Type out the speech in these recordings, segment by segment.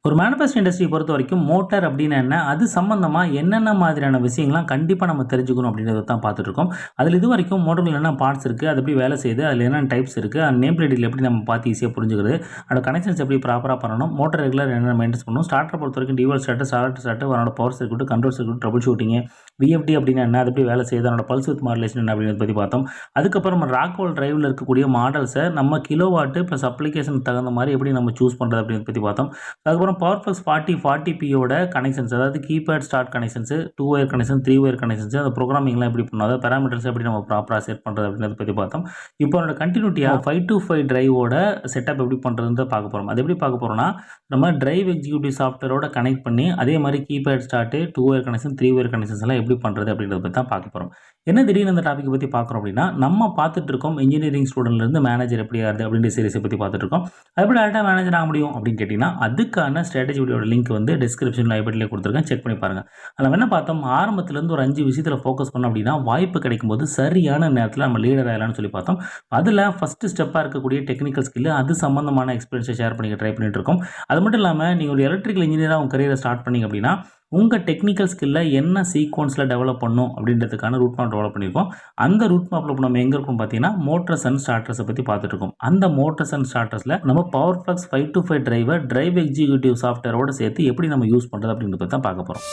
ஒரு manufacturing industry பொறுத்தவரைக்கும் motor அப்படின்னா என்ன? அது சம்மந்தமா என்னென்ன மாதிரியான விஷயங்கள்லாம் கண்டிப்பா நம்ம தெரிஞ்சுக்கணும் அப்படின்றத தான் பார்த்துட்டுருக்கோம். அதில இதுவரைக்கும் மோட்டர்ல என்னென்ன பார்ட்ஸ் இருக்கு? அது எப்படி வேலை செய்யுது? அதில என்னென்ன டைப்ஸ் இருக்கு? அந்த நேம் பிளேட்ல எப்படி நம்ம பார்த்து ஈஸியா புரிஞ்சுக்கிறது? அதோட கனெக்ஷன்ஸ் எப்படி ப்ராப்பரா பண்ணணும்? மோட்டார் ரெகுலர் என்னென்ன மெயின்டெனன்ஸ் பண்ணணும்? ஸ்டார்ட்டர பொறுத்தவரைக்கும் டியூவல் ஸ்டார்ட்டர், சாலிட் ஸ்டார்ட்டர், அதனோட power circuit, control circuit, trouble shooting, VFD அப்படின்னா என்ன? அது எப்படி வேலை செய்யுது? அதனோட பல்ஸ் வித் மாடுலேஷன் என்ன அப்படின்றத பத்தி பார்த்தோம். அதுக்கப்புறம் ராக்வோல் டிரைவ்ல இருக்கக்கூடிய மாடல்ஸ நம்ம கிலோவாட் பிளஸ் அப்ளிகேஷனுக்கு தகுந்த மாரி எப்படி நம்ம சூஸ் பண்றது அப்படின்றத பத்தி பார்த்தோம். அதுக்கப்புறம் பவர்ஃப்ளெக்ஸ் 40Pயோட கனெக்ஷன்ஸ், அதாவது keypad start connections, 2 wire connection, 3 wire connections, அந்த ப்ரோகிராமிங்லாம் எப்படி பண்ணணும், அதாவது பேராமீட்டர்ஸ் எப்படி நம்ம ப்ராப்பரா செட் பண்றது அப்படின்றத பத்தி பார்த்தோம். இப்போ அதோட கன்டினியூட்டியா 525 டிரைவோட செட்டப் எப்படி பண்றதுன்னு பார்க்க போறோம். அது எப்படி பார்க்க போறோம்னா, நம்ம டிரைவ் எக்ஸிக்யூட்டிவ் சாஃப்ட்வேரோட கனெக்ட் பண்ணி அதே மாதிரி keypad start, 2 wire connection, 3 wire connections எல்லாம் எப்படி பண்றது அப்படின்றத பத்தி தான் பார்க்க போறோம். என்ன திடீர்னு இந்த டாபிக் பத்தி பார்க்குறோம் அப்படின்னா, நம்ம பார்த்துட்டு இருக்கோம் இன்ஜினியரிங் ஸ்டூடெண்ட்ல இருந்து மேனேஜர் எப்படி ஆகுது அப்படின்ற சீரிஸை பத்தி பார்த்துட்டு இருக்கோம். அது எப்படி டேரக்டா மேனேஜர் ஆக முடியும் அப்படின்னு கேட்டீங்கன்னா, அதுக்கான ஸ்ட்ராட்டஜி வீடியோட லிங்க் வந்து டிஸ்கிரிப்ஷன்ல ஐ பட்டன்ல கொடுத்துருக்கேன். செக் பண்ணி பாருங்க. அதில் நம்ம என்ன பார்த்தோம், ஆரம்பத்துல இருந்து ஒரு 5 விஷயத்துல ஃபோக்கஸ் பண்ணோம் அப்படின்னா, வாய்ப்பு கிடைக்கும்போது சரியான நேரத்துல நம்ம லீடர் ஆகலாம்னு சொல்லி பார்த்தோம். அதுல ஃபர்ஸ்ட் ஸ்டெப்பா இருக்கக்கூடிய டெக்னிக்கல் ஸ்கில், அது சம்பந்தமான எக்ஸ்பீரியன்ஸை ஷேர் பண்ணிக்க ட்ரை பண்ணிட்டு இருக்கோம். அது மட்டும் இல்லாம நீங்க ஒரு எலக்ட்ரிக்கல் இன்ஜினியரா உங்க கரியரை ஸ்டார்ட் பண்ணீங்க அப்படின்னா, உங்க டெக்னிக்கல் ஸ்கில்ல என்ன சீக்வன்ஸ்ல டெவலப் பண்ணணும் அப்படின்றதுக்கான ரூட் மேப் டெவலப் பண்ணியிருக்கோம். அந்த ரூட் மேப்ல இப்போ நம்ம எங்க இருக்கோம் பார்த்தீங்கன்னா, மோட்டர்ஸ் அண்ட் ஸ்டார்டர்ஸை பத்தி பார்த்துட்டு இருக்கோம். அந்த மோட்டர்ஸ் அண்ட் ஸ்டார்டர்ஸ்ல நம்ம பவர்ஃப்ளெக்ஸ் 525 டிரைவை டிரைவ் எக்ஸிக்யூட்டிவ் சாஃப்ட்வேரோட சேர்த்து எப்படி நம்ம யூஸ் பண்றது அப்படின்றத பத்தி தான் பார்க்க போறோம்.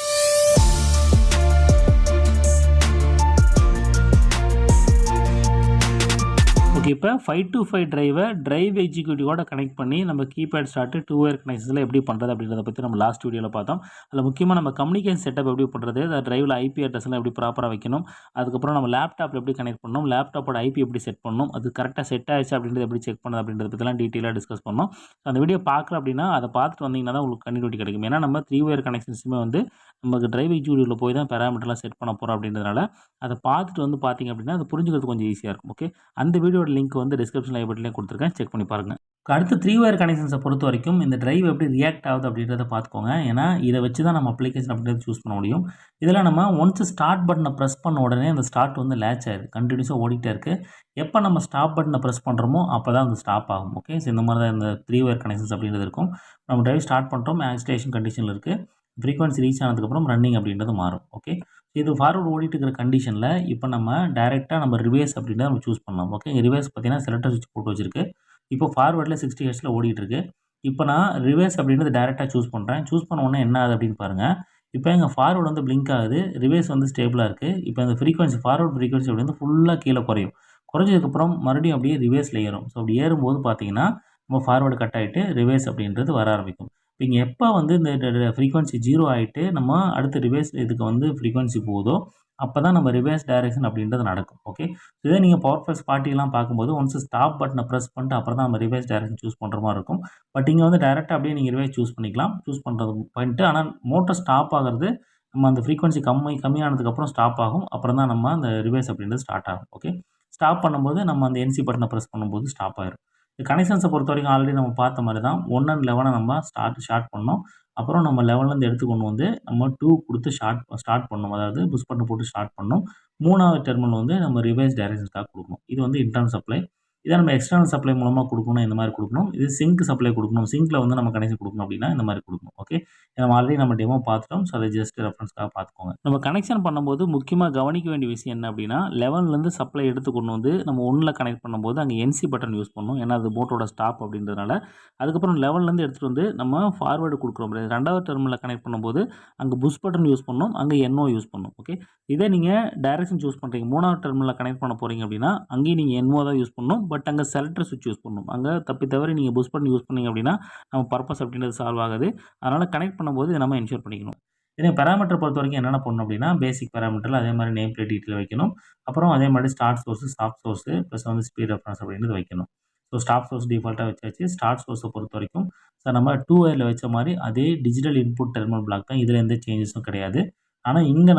ஓகே. இப்போ 525 டிரைவை டிரைவ் எக்ஸிக்யூட்டிவோட கனெக்ட் பண்ணி நம்ம கீபேட் ஸ்டார்ட், 2 ஒயர் கனெக்ஷன்ஸில் எப்படி பண்ணுறது அப்படின்றத பற்றி நம்ம லாஸ்ட் வீடியோவில் பார்த்தோம். அதில் முக்கியமாக நம்ம கம்யூனிகேஷன் செட்டப் எப்படி பண்ணுறது, அந்த டிரைவில் ஐபி அட்ரஸ்லாம் எப்படி ப்ராப்பராக வைக்கணும், அதுக்கப்புறம் நம்ம லேப்டாப்பில் எப்படி கனெக்ட் பண்ணணும், லேப்டாப்போட ஐபி எப்படி செட் பண்ணணும், அது கரெக்டாக செட் ஆயிடுச்சு அப்படின்றத எப்படி செக் பண்ணுறது அப்படின்றத பற்றிலாம் டீட்டெயிலாக டிஸ்கஸ் பண்ணோம். அந்த வீடியோ பார்க்கல அப்படின்னா அதை பார்த்துட்டு வந்தீங்கன்னா தான் உங்களுக்கு கண்டினியூட்டி கிடைக்கும். ஏன்னா நம்ம 3 ஒயர் கனெக்ஷன்ஸுமே வந்து நமக்கு டிரைவ் எக்ஸிக்யூட்டிவில் போய் தான் பேராமீட்டர்லாம் செட் பண்ண போகிறோம் அப்படின்றதுனால அதை பார்த்துட்டு வந்து பார்த்தீங்க அப்படின்னா அது புரிஞ்சுக்கிறது கொஞ்சம் ஈஸியாக இருக்கும். ஓகே. அந்த வீடியோட லிங்க் வந்து டிஸ்கிரிப்ஷன் ஐ பட்டன்லேயே கொடுத்துருக்கேன். செக் பண்ணி பாருங்க. அடுத்து 3 ஒயர் கனெக்ஷன்ஸை பொறுத்த வரைக்கும் இந்த டிரைவ் எப்படி ரியாக்ட் ஆகுது அப்படின்றத பார்த்துக்கோங்க. ஏன்னா இதை வச்சு தான் நம்ம அப்ளிகேஷன் அப்படின்றத சூஸ் பண்ண முடியும். இதில் நம்ம ஒன்ஸ் ஸ்டார்ட் பட்டனை ப்ரெஸ் பண்ண உடனே அந்த ஸ்டார்ட் வந்து லேட்ச் ஆயிடுது, கண்டினியூஸாக ஓடிட்டே இருக்கு. எப்போ நம்ம ஸ்டாப் பட்டனை ப்ரெஸ் பண்ணுறோமோ அப்போ தான் அந்த ஸ்டாப் ஆகும். ஓகே. ஸோ இந்த மாதிரி தான் இந்த 3 ஒயர் கனெக்ஷன்ஸ் அப்படின்றது இருக்கும். நம்ம டிரைவ் ஸ்டார்ட் பண்ணுறோம், ஆக்சிலேஷன் கண்டிஷனில் இருக்குது, ஃப்ரீக்வன்சி ரீச் ஆனதுக்கப்புறம் ரன்னிங் அப்படின்றது மாறும். ஓகே. இது ஃபார்வர்ட் ஓடிட்டு இருக்கிற கண்டிஷனில் இப்போ நம்ம டைரெக்டாக நம்ம ரிவர்ஸ் அப்படின்றத நம்ம சூஸ் பண்ணலாம். ஓகே. ரிவர்ஸ் பார்த்தீங்கன்னா செலக்டர் சுவிட்ச் போட்டு வச்சிருக்கு. இப்போ ஃபார்வர்டில் 60 ஹெர்ட்ஸில் ஓடிட்டு இருக்கு. இப்போ நான் ரிவர்ஸ் அப்படின்றது டைரெக்டாக சூஸ் பண்ணுறேன். சூஸ் பண்ண உடனே என்ன ஆகுது அப்படின்னு பாருங்கள். இப்போ எங்கள் ஃபார்வர்டு வந்து பிளிங்க் ஆகுது, ரிவர்ஸ் வந்து ஸ்டேபிளாக இருக்குது. இப்போ அந்த ஃப்ரீக்வன்சி ஃபார்வர்ட் ஃப்ரீக்வன்சி அப்படி வந்து ஃபுல்லாக கீழே குறையும். குறைஞ்சதுக்கப்புறம் மறுபடியும் அப்படியே ரிவர்ஸில் ஏறும். ஸோ அப்படி ஏறும்போது பார்த்தீங்கன்னா நம்ம ஃபார்வர்டு கட் ஆகிட்டு ரிவர்ஸ் அப்படின்றது வர ஆரம்பிக்கும். இங்கே எப்போ வந்து இந்த ஃப்ரீக்வன்சி 0 ஆகிட்டு நம்ம அடுத்த ரிவர்ஸ் இதுக்கு வந்து ஃப்ரீக்வன்சி போகுதோ அப்போ தான் நம்ம ரிவர்ஸ் டைரக்ஷன் அப்படின்றது நடக்கும். ஓகே. இதே நீங்கள் பவர்ஃப்ளெக்ஸ் 40 பார்க்கும்போது ஒன்ஸ் ஸ்டாப் பட்டனை ப்ரெஸ் பண்ணிட்டு அப்புறம் தான் நம்ம ரிவர்ஸ் டைரக்ஷன் சூஸ் பண்ணுற மாதிரி இருக்கும். பட் இங்கே வந்து டைரெக்டாக அப்படியே நீங்கள் ரிவர்ஸ் சூஸ் பண்ணிக்கலாம். சூஸ் பண்ணுறது பண்ணிட்டு ஆனால் மோட்டர் ஸ்டாப் ஆகிறது நம்ம அந்த ஃப்ரீக்வன்சி கம்மியானதுக்கப்புறம் ஸ்டாப் ஆகும். அப்புறம் தான் நம்ம அந்த ரிவர்ஸ் அப்படின்றது ஸ்டார்ட் ஆகும். ஓகே. ஸ்டாப் பண்ணும்போது நம்ம அந்த என்சி பட்டனை ப்ரெஸ் பண்ணும்போது ஸ்டாப் ஆயிரும். கனெக்ஷன்ஸை பொறுத்த வரைக்கும் ஆல்ரெடி நம்ம பார்த்த மாதிரி தான் 1 அண்ட் 11 நம்ம ஷார்ட் பண்ணோம். அப்புறம் நம்ம 11லேருந்து எடுத்து கொண்டு வந்து நம்ம 2 கொடுத்து ஸ்டார்ட் பண்ணணும். அதாவது புஷ் பட்டன் போட்டு ஸ்டார்ட் பண்ணணும். 3வது டெர்மினல் வந்து நம்ம ரிவர்ஸ் டைரக்ஷனுக்காக கொடுக்கணும். இது வந்து இன்டர்னல் சப்ளை. இதை நம்ம எக்ஸ்டர்னல் சப்ளை மூலமாக கொடுக்கணும், இந்த மாதிரி கொடுக்கணும். இது சிங்க் சப்ளை கொடுக்கணும். சிங்க்ல வந்து நம்ம கனெக்ஷன் கொடுக்கணும் அப்படின்னா இந்த மாதிரி கொடுக்கணும். ஓகே. நம்ம ஆல்ரெடி நம்ம டெமோ பார்த்துட்டோம். ஸோ அதை ஜஸ்ட் ரெஃபரன்ஸ்க்காக பார்த்துக்கோங்க. நம்ம கனெக்ஷன் பண்ணும்போது முக்கியமாக கவனிக்க வேண்டிய விஷயம் என்ன அப்படின்னா, 11லேருந்து சப்ளை எடுத்து கொண்டு வந்து நம்ம 1ல கனெக்ட் பண்ணும்போது அங்கே என்சி பட்டன் யூஸ் பண்ணணும். ஏன்னா அது மோட்டரோட ஸ்டாப் அப்படின்றதுனால. அதுக்கப்புறம் 11லேருந்து எடுத்துகிட்டு வந்து நம்ம ஃபார்வர்டு கொடுக்குறோம். 2வது டெர்மினலில் கனெக்ட் பண்ணும்போது அங்கே புஷ் பட்டன் யூஸ் பண்ணணும், அங்கே என்ஓ யூஸ் பண்ணணும். ஓகே. இதே நீங்கள் டைரக்ஷன் சூஸ் பண்ணுறீங்க, 3வது டெர்மினலில் கனெக்ட் பண்ண போகிறீங்க அப்படின்னா அங்கேயும் நீங்கள் என்ஓ தான் யூஸ் பண்ணணும். பட் அங்கே செலக்டர் சுவிட்ச் யூஸ் பண்ணணும். அங்கே தப்பி தவிர நீங்கள் புஷ் பட்டன் யூஸ் பண்ணீங்க அப்படின்னா நம்ம பர்பஸ் அப்படின்றது சால்வ் ஆகுது. அதனால் கனெக்ட் பண்ணும்போது இதை நம்ம என்ஷூர் பண்ணிக்கணும். இதே பேராமீட்டர் பொறுத்த வரைக்கும் என்னென்ன பண்ணணும் அப்படின்னா, பேசிக் பேராமீட்டரில் அதே மாதிரி நேம் பிளேட் டீட்டெயில் வைக்கணும். அப்புறம் அதே மாதிரி start source, stop source plus வந்து ஸ்பீட் ரெஃபரன்ஸ் அப்படின்றது வைக்கணும். ஸோ ஸ்டாப் சோர்ஸ் டிஃபால்ட்டாக வச்சாச்சு. ஸ்டார்ட் சோர்ஸை பொறுத்த வரைக்கும் நம்ம 2 ஒயரில் வச்ச மாதிரி அதே டிஜிட்டல் இன்புட் டெர்மினல் பிளாக் தான். இதில் எந்த சேஞ்சஸும் கிடையாது. ஆனால் இங்கே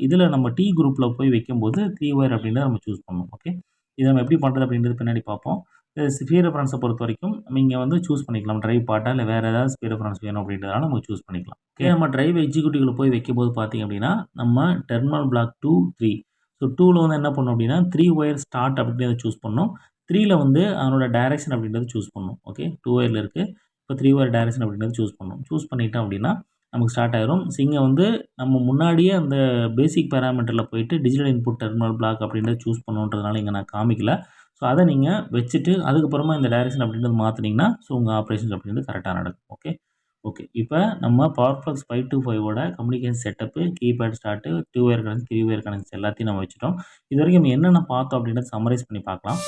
இதில் நம்ம டி குரூப்பில் போய் வைக்கும்போது 3 ஒயர் அப்படின்றத நம்ம சூஸ் பண்ணணும். ஓகே. இதை நம்ம எப்படி பண்ணுறது அப்படின்றது பின்னாடி பார்ப்போம். ஸ்பீட் ரெஃபரன்ஸை பொறுத்த வரைக்கும் நீங்கள் வந்து சூஸ் பண்ணிக்கலாம். டிரைவ் பார்ட்டா இல்லை வேறு ஏதாவது ஸ்பீட் ரெஃபரன்ஸ் வேணும் அப்படின்றதால நம்ம சூஸ் பண்ணிக்கலாம். ஓகே. நம்ம டிரைவ் எக்ஸிக்யூட்டிவ்ல போய் வைக்கும்போது பார்த்தீங்க அப்படின்னா நம்ம டெர்மினல் பிளாக் 2, 3. ஸோ 2ல வந்து என்ன பண்ணணும் அப்படின்னா 3 ஒயர் ஸ்டார்ட் அப்படின்றத சூஸ் பண்ணணும். 3ல வந்து அதனோட டைரக்ஷன் அப்படின்றத சூஸ் பண்ணணும். ஓகே. 2 ஒயரில் இருக்குது. இப்போ 3 wire டைரக்ஷன் அப்படின்றத சூஸ் பண்ணணும். சூஸ் பண்ணிட்டோம் அப்படின்னா நமக்கு ஸ்டார்ட் ஆயிரும். ஸோ இங்கே வந்து நம்ம முன்னாடியே அந்த பேசிக் பேராமீட்டரில் போயிட்டு டிஜிட்டல் இன்புட் டெர்மினல் பிளாக் அப்படின்றத சூஸ் பண்ணணுன்றதுனால இங்கே நான் காமிக்கல. ஸோ அதை நீங்கள் வச்சுட்டு அதுக்கப்புறமா இந்த டைரக்ஷன் அப்படின்றது மாற்றினீங்கன்னா ஸோ உங்கள் ஆப்ரேஷன்ஸ் அப்படின்றது கரெக்டாக நடக்கும். ஓகே இப்போ நம்ம பவர்ஃப்ளக்ஸ் 525ஓட communication setup, keypad start, 2 wire connection, 3 wire connections எல்லாத்தையும் நம்ம வச்சுட்டோம். இது வரைக்கும் நம்ம என்னென்ன பார்த்தோம் அப்படின்றத சம்மரைஸ் பண்ணி பார்க்கலாம்.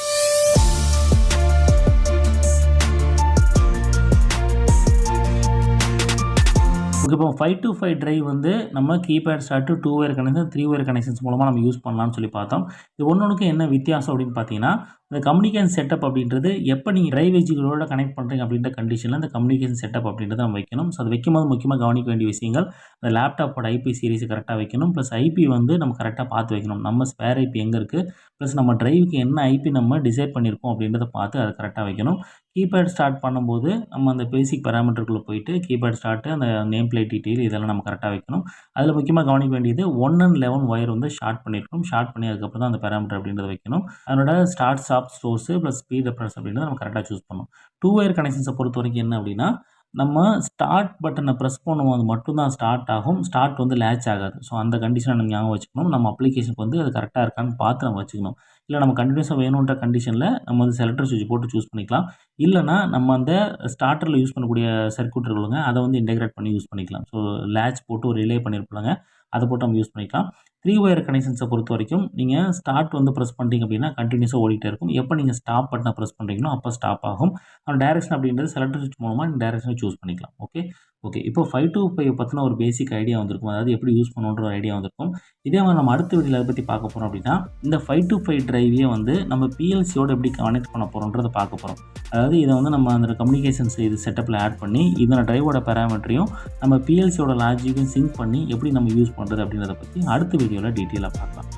ஓகே இப்போ 525 டிரைவ் வந்து நம்ம keypad start, 2 wire connection, 3 wire connections மூலமாக நம்ம யூஸ் பண்ணலாம்னு சொல்லி பார்த்தோம். இது ஒன்னொன்றுக்கும் என்ன வித்தியாசம் அப்படின்னு பார்த்தீங்கன்னா இந்த கம்யூனிகேஷன் செட்டப் அப்படின்றது எப்போ நீங்கள் டிரைவ் எஜுகேட்டரோட கனெக்ட் பண்ணுறீங்க அப்படின்ற கண்டிஷனில் இந்த கம்யூனிகேஷன் செட்டப் அப்படின்றத நம்ம வைக்கணும். ஸோ அது வைக்கும்போது முக்கியமாக கவனிக்க வேண்டிய விஷயங்கள் அந்த லேப்டாப்போட ஐபி சீரிஸை கரெக்டாக வைக்கணும். ப்ளஸ் ஐபி வந்து நம்ம கரெக்டாக பார்த்து வைக்கணும். நம்ம ஸ்பேர் ஐபி எங்கே இருக்குது, ப்ளஸ் நம்ம டிரைவுக்கு என்ன ஐபி நம்ம டிசைட் பண்ணியிருக்கோம் அப்படின்றத பார்த்து அதை கரெக்டாக வைக்கணும். கீபேட் ஸ்டார்ட் பண்ணும்போது நம்ம அந்த பேசிக் பேராமீட்டருக்குள்ளே போயிட்டு கீபேட் ஸ்டார்ட்டு, அந்த நேம் பிளேட் டீட்டெயில் இதெல்லாம் நம்ம கரெக்டாக வைக்கணும். அதில் முக்கியமாக கவனிக்க வேண்டியது 1 and 11 wire வந்து ஷார்ட் பண்ணியிருக்கணும். ஷார்ட் பண்ணி அதுக்கப்புறம் தான் அந்த பேராமீட்டர் அப்படின்றத வைக்கணும். அதனோட start stop source plus speed reference அப்படின்றத நம்ம கரெக்டாக சூஸ் பண்ணணும். 2 wire கனெக்ஷன்ஸை பொறுத்த வரைக்கும் என்ன அப்படின்னா நம்ம ஸ்டார்ட் பட்டனை ப்ரெஸ் பண்ணும்போது மட்டும்தான் ஸ்டார்ட் ஆகும். ஸ்டார்ட் வந்து லேட்ச் ஆகாது. ஸோ அந்த கண்டிஷனை நம்ம ஞாபகம் வச்சுக்கணும். நம்ம அப்ளிகேஷனுக்கு வந்து அது கரெக்டாக இருக்கான்னு பார்த்து நம்ம வச்சுக்கணும். இல்லை நம்ம கண்டினியூஸாக வேணுன்ற கண்டிஷனில் நம்ம வந்து செலக்டர் சுவிட்ச் போட்டு சூஸ் பண்ணிக்கலாம். இல்லைனா நம்ம அந்த ஸ்டார்டரில் யூஸ் பண்ணக்கூடிய சர்க்யூட் இருக்குங்க அதை வந்து இன்டெகிரேட் பண்ணி யூஸ் பண்ணிக்கலாம். ஸோ லேட்ச் போட்டு ஒரு ரிலே பண்ணியிருப்பாங்க, அதை போட்டு நம்ம யூஸ் பண்ணிக்கலாம். 3 wire கனெக்ஷன்ஸை பொறுத்த வரைக்கும் நீங்கள் ஸ்டார்ட் வந்து ப்ரெஸ் பண்ணிட்டீங்க அப்படின்னா கண்டினியூஸாக ஓடிட்டே இருக்கும். எப்போ நீங்கள் ஸ்டாப் பட்டனை ப்ரெஸ் பண்ணுறீங்களோ அப்போ ஸ்டாப் ஆகும். அந்த டைரக்ஷன் அப்படின்றது செலக்டர் சுவிட்ச் மூலமாக இந்த டைரக்ஷனை சூஸ் பண்ணிக்கலாம். ஓகே இப்போ 525 பற்றின ஒரு பேசிக் ஐடியா வந்திருக்கும். அதாவது எப்படி யூஸ் பண்ணணுன்ற ஒரு ஐடியா வந்திருக்கும். இதே மாதிரி நம்ம அடுத்த வீடியோவில் அதை பற்றி பார்க்க போகிறோம் அப்படின்னா இந்த 525 டிரைவையே வந்து நம்ம பிஎல்சியோட எப்படி கனெக்ட் பண்ண போகிறோன்றதை பார்க்க போகிறோம். அதாவது இதை வந்து நம்ம அந்த கம்யூனிகேஷன்ஸ் இது செட்டப்பில் ஆட் பண்ணி இதோட டிரைவோட பேராமீட்டரையும் நம்ம பிஎல்சியோட லாஜிக்கும் சிங்க் பண்ணி எப்படி நம்ம யூஸ் பண்ணுறது அப்படின்றத பற்றி அடுத்த வீடியோவில் டீட்டெயிலாக பார்க்கலாம்.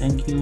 தேங்க்யூ.